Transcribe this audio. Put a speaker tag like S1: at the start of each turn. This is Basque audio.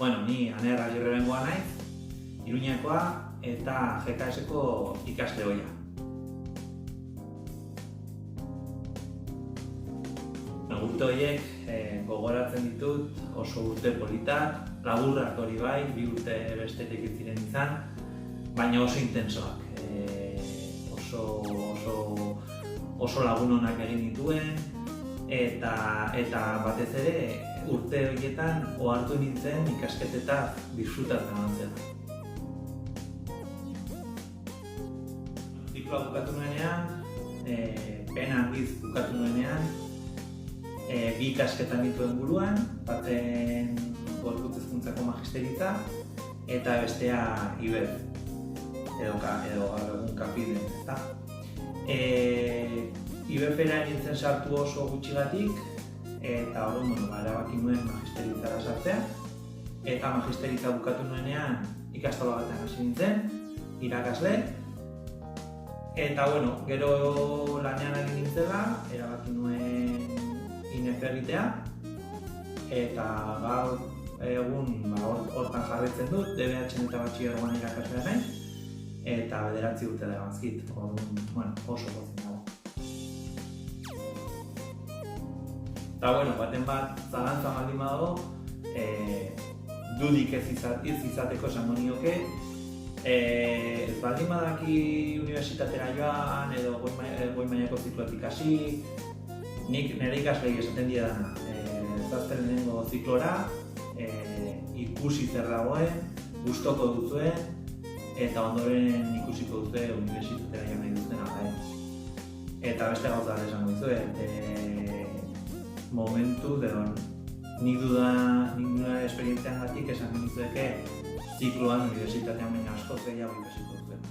S1: Ni Aner Agirrebengoa naiz, Iruñekoa eta GKS-ko ikasle ohia. Urte horiek gogoratzen ditut oso urte politak, laburrak hori bai, 2 urte bestetik ez ziren izan, baina oso intensoak. Oso lagun onak egin dituen, eta batez ere urte horietan ohartu nintzen ikasketetaz disfrutatzen antzela. Zikloa bukatu nuenean, pena handiz bukatu nuenean, 2 ikasketan dituen buruan, baten Gorputz Hezkuntzako magisteritza eta bestea IBEF, edo gaur egun Kapiden, ezta? IBEF-era nintzen sartu oso gutxigatik, eta erabaki nuen magisteritzara sartzea, eta magisteritza bukatu nuenean ikastola batean hasi nintzen, irakasle, eta gero lanean egin nintzela, erabaki nuen INEF egitea, eta gaur egun hortan jarraitzen dut, DBH-en eta batxilergoan irakaslea naiz, eta 9 urte daramatzkit, oso pozik dago. Eta baten bat zalantza baldin badago, dudik ez izateko esango nioke, ez baldin badaki unibertsitatera joan edo goi mailako ziklotik hasi, nik nire ikaslei esaten diedana, zazten lehenengo ziklora, ikusi zer dagoen, gustoko duzuen, eta ondoren ikusiko duzue unibertsitatera joan nahi duzuen ala. Eta beste gauza esango dizuet, momentu, nik duda esperientzian gatik esan dizueke zikloan unibertsitatean baina askoz gehiago ikasiko duzuen.